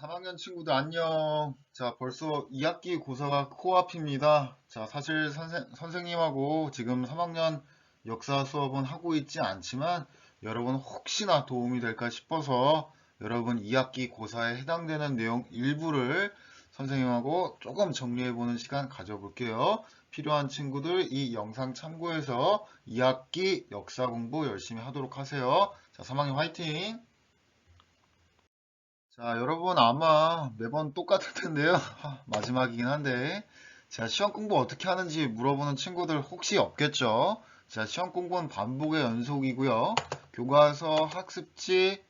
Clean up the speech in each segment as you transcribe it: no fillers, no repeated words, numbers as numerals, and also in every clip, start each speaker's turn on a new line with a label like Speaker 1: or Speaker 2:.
Speaker 1: 3학년 친구들 안녕. 자, 벌써 2학기 고사가 코앞입니다. 자, 사실 선생님하고 지금 3학년 역사 수업은 하고 있지 않지만 여러분 혹시나 도움이 될까 싶어서 여러분 2학기 고사에 해당되는 내용 일부를 선생님하고 조금 정리해보는 시간 가져볼게요. 필요한 친구들 이 영상 참고해서 2학기 역사 공부 열심히 하도록 하세요. 자, 3학년 화이팅! 자, 여러분 아마 매번 똑같을 텐데요. 마지막이긴 한데. 자, 시험 공부 어떻게 하는지 물어보는 친구들 혹시 없겠죠? 자, 시험 공부는 반복의 연속이고요. 교과서, 학습지,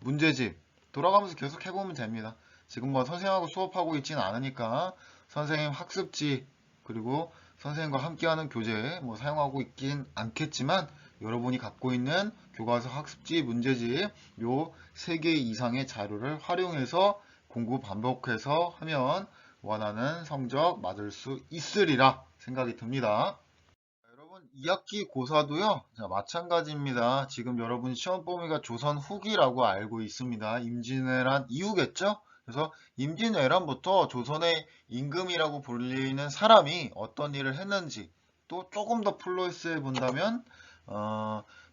Speaker 1: 문제집 돌아가면서 계속 해보면 됩니다. 지금 뭐 선생님하고 수업하고 있지는 않으니까 선생님 학습지 그리고 선생님과 함께하는 교재 뭐 사용하고 있긴 않겠지만 여러분이 갖고 있는 교과서 학습지 문제집 요 3개 이상의 자료를 활용해서 공부 반복해서 하면 원하는 성적 맞을 수 있으리라 생각이 듭니다. 여러분 2학기 고사도요. 자, 마찬가지입니다. 지금 여러분 시험 범위가 조선 후기라고 알고 있습니다. 임진왜란 이후겠죠? 그래서 임진왜란부터 조선의 임금이라고 불리는 사람이 어떤 일을 했는지 또 조금 더 플러스해 본다면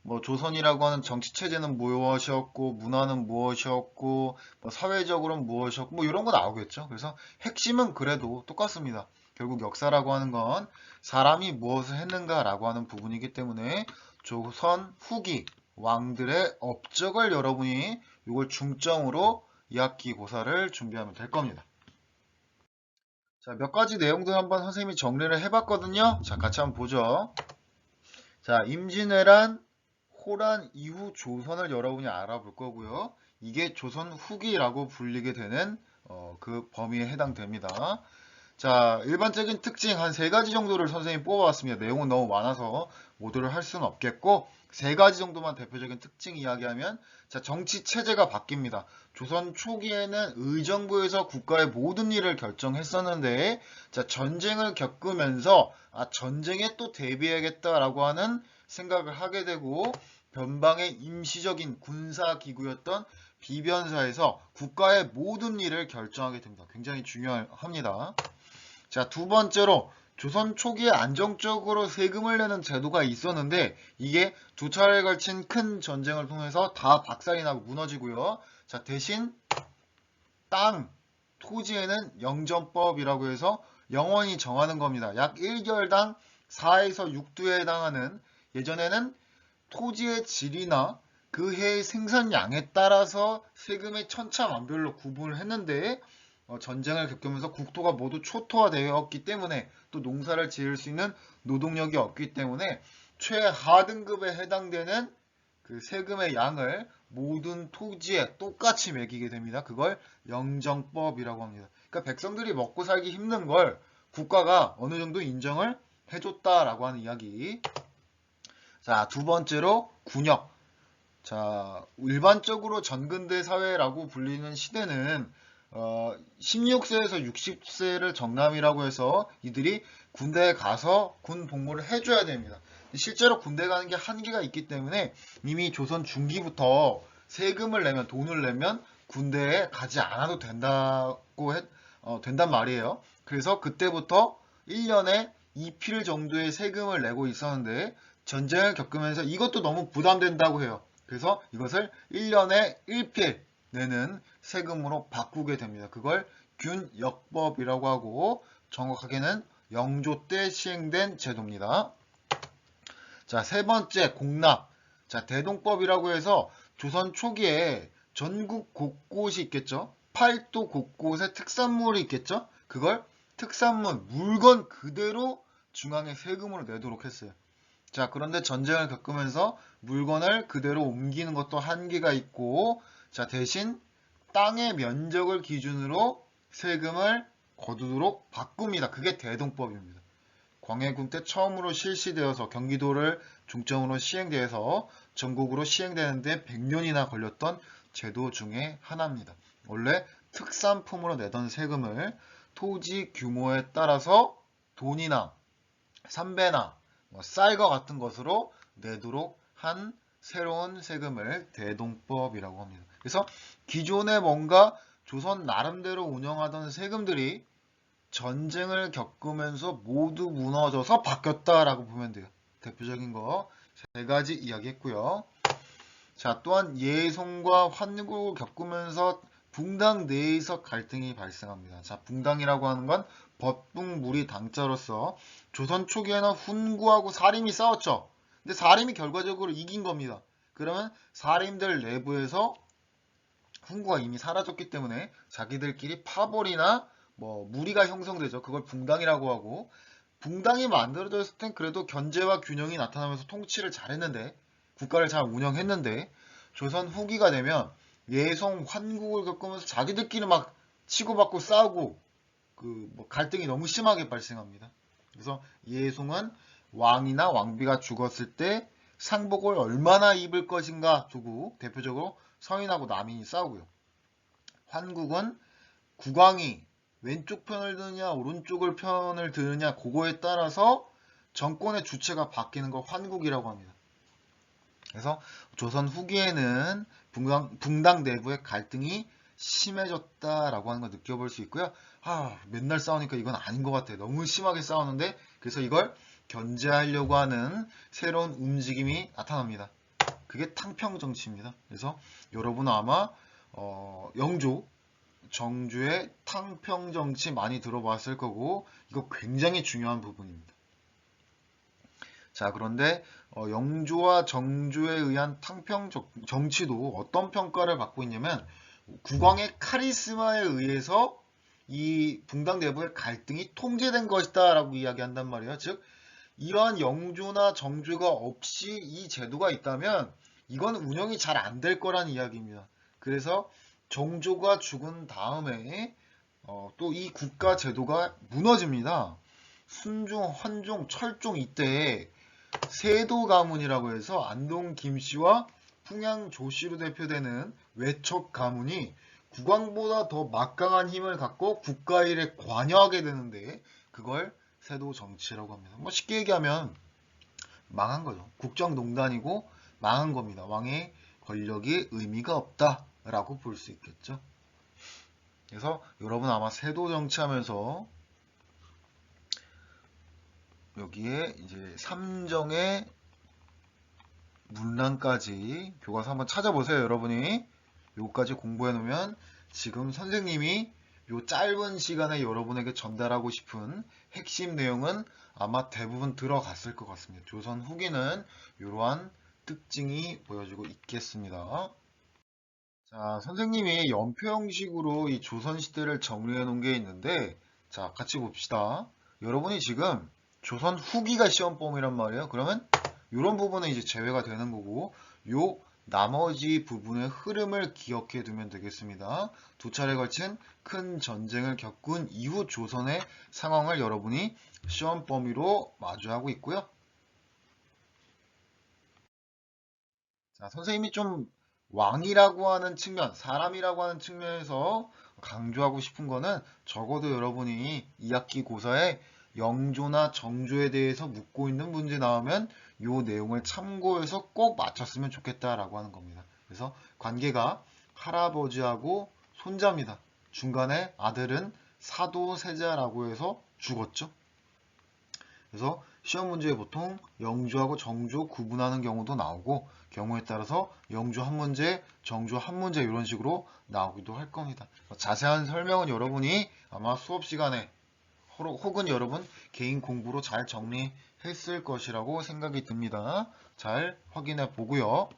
Speaker 1: 뭐 조선이라고 하는 정치 체제는 무엇이었고 문화는 무엇이었고 뭐 사회적으로는 무엇이었고 뭐 이런 거 나오겠죠. 그래서 핵심은 그래도 똑같습니다. 결국 역사라고 하는 건 사람이 무엇을 했는가라고 하는 부분이기 때문에 조선 후기 왕들의 업적을 여러분이 이걸 중점으로 2학기 고사를 준비하면 될 겁니다. 자, 몇 가지 내용들 한번 선생님이 정리를 해봤거든요. 자, 같이 한번 보죠. 자, 임진왜란, 호란 이후 조선을 여러분이 알아볼 거고요. 이게 조선 후기라고 불리게 되는 그 범위에 해당됩니다. 자, 일반적인 특징 한 3가지 정도를 선생님이 뽑아왔습니다. 내용은 너무 많아서 모두를 할 수는 없겠고 3가지 정도만 대표적인 특징 이야기하면 자, 정치 체제가 바뀝니다. 조선 초기에는 의정부에서 국가의 모든 일을 결정했었는데 자, 전쟁을 겪으면서 전쟁에 또 대비해야겠다라고 하는 생각을 하게 되고 변방의 임시적인 군사기구였던 비변사에서 국가의 모든 일을 결정하게 됩니다. 굉장히 중요합니다. 자, 두 번째로 조선 초기에 안정적으로 세금을 내는 제도가 있었는데 이게 두 차례에 걸친 큰 전쟁을 통해서 다 박살이 나고 무너지고요. 자, 대신 땅, 토지에는 영전법이라고 해서 영원히 정하는 겁니다. 약 1개월당 4에서 6두에 해당하는 예전에는 토지의 질이나 그 해의 생산량에 따라서 세금의 천차만별로 구분을 했는데 전쟁을 겪으면서 국토가 모두 초토화되었기 때문에 또 농사를 지을 수 있는 노동력이 없기 때문에 최하등급에 해당되는 그 세금의 양을 모든 토지에 똑같이 매기게 됩니다. 그걸 영정법이라고 합니다. 그러니까 백성들이 먹고 살기 힘든 걸 국가가 어느 정도 인정을 해줬다라고 하는 이야기. 자, 두 번째로 군역. 자, 일반적으로 전근대 사회라고 불리는 시대는 16세에서 60세를 정남이라고 해서 이들이 군대에 가서 군 복무를 해줘야 됩니다. 실제로 군대 가는 게 한계가 있기 때문에 이미 조선 중기부터 세금을 내면 돈을 내면 군대에 가지 않아도 된단 말이에요. 그래서 그때부터 1년에 2필 정도의 세금을 내고 있었는데 전쟁을 겪으면서 이것도 너무 부담된다고 해요. 그래서 이것을 1년에 1필 내는 세금으로 바꾸게 됩니다. 그걸 균역법이라고 하고 정확하게는 영조 때 시행된 제도입니다. 자, 세 번째 공납. 자, 대동법이라고 해서 조선 초기에 전국 곳곳이 있겠죠. 팔도 곳곳에 특산물이 있겠죠. 그걸 특산물, 물건 그대로 중앙에 세금으로 내도록 했어요. 자, 그런데 전쟁을 겪으면서 물건을 그대로 옮기는 것도 한계가 있고, 자, 대신 땅의 면적을 기준으로 세금을 거두도록 바꿉니다. 그게 대동법입니다. 광해군 때 처음으로 실시되어서 경기도를 중점으로 시행되어서 전국으로 시행되는데 100년이나 걸렸던 제도 중에 하나입니다. 원래 특산품으로 내던 세금을 토지 규모에 따라서 돈이나 삼배나 쌀과 같은 것으로 내도록 한 새로운 세금을 대동법이라고 합니다. 그래서 기존에 뭔가 조선 나름대로 운영하던 세금들이 전쟁을 겪으면서 모두 무너져서 바뀌었다라고 보면 돼요. 대표적인 거 세 가지 이야기했고요. 자, 또한 예송과 환국을 겪으면서 붕당 내에서 갈등이 발생합니다. 자, 붕당이라고 하는 건 법붕물이 당자로서 조선 초기에는 훈구하고 사림이 싸웠죠. 근데 사림이 결과적으로 이긴 겁니다. 그러면 사림들 내부에서 훈구가 이미 사라졌기 때문에 자기들끼리 파벌이나 뭐 무리가 형성되죠. 그걸 붕당이라고 하고, 붕당이 만들어졌을 땐 그래도 견제와 균형이 나타나면서 통치를 잘했는데, 국가를 잘 운영했는데, 조선 후기가 되면 예송 환국을 겪으면서 자기들끼리 막 치고받고 싸우고 뭐 갈등이 너무 심하게 발생합니다. 그래서 예송은 왕이나 왕비가 죽었을 때 상복을 얼마나 입을 것인가 두고 대표적으로 서인하고 남인이 싸우고요. 환국은 국왕이 왼쪽 편을 드느냐 오른쪽을 편을 드느냐 그거에 따라서 정권의 주체가 바뀌는 걸 환국이라고 합니다. 그래서 조선 후기에는 붕당 내부의 갈등이 심해졌다라고 하는 걸 느껴볼 수 있고요. 맨날 싸우니까 이건 아닌 것 같아. 너무 심하게 싸우는데 그래서 이걸 견제하려고 하는 새로운 움직임이 나타납니다. 그게 탕평 정치입니다. 그래서 여러분은 아마 영조, 정주의 탕평 정치 많이 들어봤을 거고 이거 굉장히 중요한 부분입니다. 자, 그런데 영조와 정조에 의한 탕평 정치도 어떤 평가를 받고 있냐면 국왕의 카리스마에 의해서 이 붕당 내부의 갈등이 통제된 것이다 라고 이야기한단 말이에요. 즉 이러한 영조나 정조가 없이 이 제도가 있다면 이건 운영이 잘 안 될 거란 이야기입니다. 그래서 정조가 죽은 다음에 또 이 국가 제도가 무너집니다. 순종, 헌종, 철종 이때에 세도 가문이라고 해서 안동 김씨와 풍양 조씨로 대표되는 외척 가문이 국왕보다 더 막강한 힘을 갖고 국가 일에 관여하게 되는데 그걸 세도 정치라고 합니다. 뭐 쉽게 얘기하면 망한 거죠. 국정농단이고 망한 겁니다. 왕의 권력이 의미가 없다라고 볼 수 있겠죠. 그래서 여러분 아마 세도 정치하면서 여기에 이제 삼정의 문란까지 교과서 한번 찾아보세요. 여러분이 요거까지 공부해 놓으면 지금 선생님이 요 짧은 시간에 여러분에게 전달하고 싶은 핵심 내용은 아마 대부분 들어갔을 것 같습니다. 조선 후기는 이러한 특징이 보여지고 있겠습니다. 자, 선생님이 연표 형식으로 이 조선시대를 정리해 놓은 게 있는데, 자, 같이 봅시다. 여러분이 지금 조선 후기가 시험범위란 말이에요. 그러면 이런 부분은 이제 제외가 되는 거고, 요 나머지 부분의 흐름을 기억해 두면 되겠습니다. 두 차례 걸친 큰 전쟁을 겪은 이후 조선의 상황을 여러분이 시험 범위로 마주하고 있고요. 자, 선생님이 좀 왕이라고 하는 측면, 사람이라고 하는 측면에서 강조하고 싶은 거는 적어도 여러분이 2학기 고사에 영조나 정조에 대해서 묻고 있는 문제 나오면 이 내용을 참고해서 꼭 맞췄으면 좋겠다라고 하는 겁니다. 그래서 관계가 할아버지하고 손자입니다. 중간에 아들은 사도세자라고 해서 죽었죠. 그래서 시험 문제에 보통 영조하고 정조 구분하는 경우도 나오고 경우에 따라서 영조 한 문제, 정조 한 문제 이런 식으로 나오기도 할 겁니다. 자세한 설명은 여러분이 아마 수업 시간에 혹은 여러분 개인 공부로 잘 정리했을 것이라고 생각이 듭니다. 잘 확인해 보고요.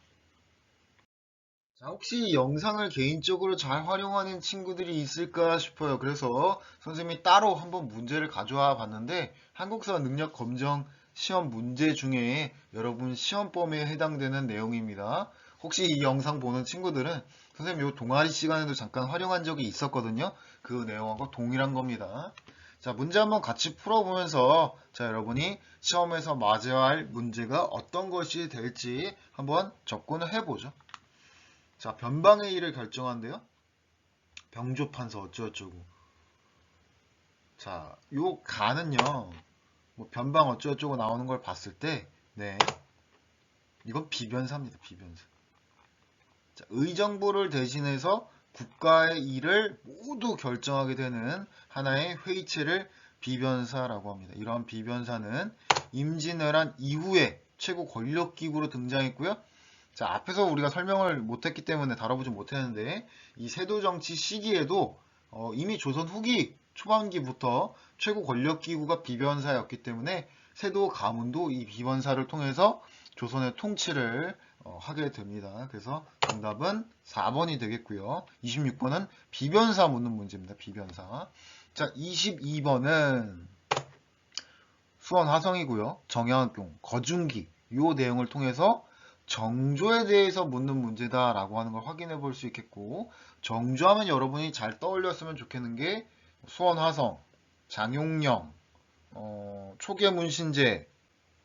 Speaker 1: 자, 혹시 이 영상을 개인적으로 잘 활용하는 친구들이 있을까 싶어요. 그래서 선생님이 따로 한번 문제를 가져와 봤는데 한국사 능력 검정 시험 문제 중에 여러분 시험 범위에 해당되는 내용입니다. 혹시 이 영상 보는 친구들은 선생님 이 동아리 시간에도 잠깐 활용한 적이 있었거든요. 그 내용하고 동일한 겁니다. 자, 문제 한번 같이 풀어보면서 자, 여러분이 시험에서 맞아야 할 문제가 어떤 것이 될지 한번 접근을 해보죠. 자, 변방의 일을 결정한대요. 병조판서 어쩌고저쩌고. 자, 요 가는요. 뭐 변방 어쩌고저쩌고 나오는 걸 봤을 때, 네, 이건 비변사입니다. 비변사. 자, 의정부를 대신해서 국가의 일을 모두 결정하게 되는 하나의 회의체를 비변사라고 합니다. 이러한 비변사는 임진왜란 이후에 최고 권력기구로 등장했고요. 자, 앞에서 우리가 설명을 못했기 때문에 다뤄보지 못했는데 이 세도정치 시기에도 이미 조선 후기 초반기부터 최고 권력기구가 비변사였기 때문에 세도 가문도 이 비변사를 통해서 조선의 통치를 하게 됩니다. 그래서 정답은 4번이 되겠고요. 26번은 비변사 묻는 문제입니다. 비변사. 자, 22번은 수원 화성이고요. 정약용, 거중기 요 내용을 통해서 정조에 대해서 묻는 문제다라고 하는 걸 확인해 볼 수 있겠고, 정조하면 여러분이 잘 떠올렸으면 좋겠는 게 수원 화성, 장용령, 초계 문신제,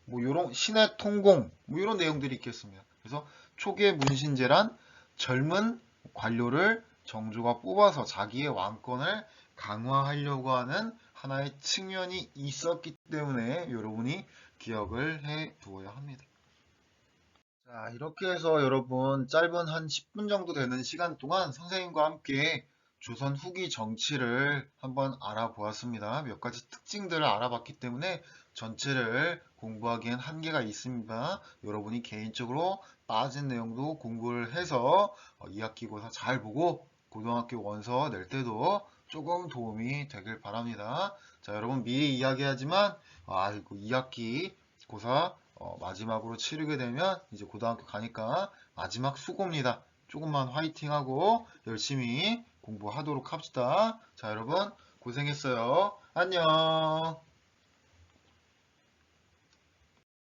Speaker 1: 뭐 요런 신의 통공, 뭐 이런 내용들이 있겠습니다. 그래서 초계 문신제란 젊은 관료를 정조가 뽑아서 자기의 왕권을 강화하려고 하는 하나의 측면이 있었기 때문에 여러분이 기억을 해 두어야 합니다. 자, 이렇게 해서 여러분 짧은 한 10분 정도 되는 시간 동안 선생님과 함께 조선 후기 정치를 한번 알아보았습니다. 몇 가지 특징들을 알아봤기 때문에 전체를 공부하기엔 한계가 있습니다. 여러분이 개인적으로 빠진 내용도 공부를 해서 2학기고사 잘 보고 고등학교 원서 낼 때도 조금 도움이 되길 바랍니다. 자, 여러분 미리 이야기하지만 아이고 2학기 고사 마지막으로 치르게 되면 이제 고등학교 가니까 마지막 수고입니다. 조금만 화이팅하고 열심히 공부하도록 합시다. 자, 여러분 고생했어요. 안녕.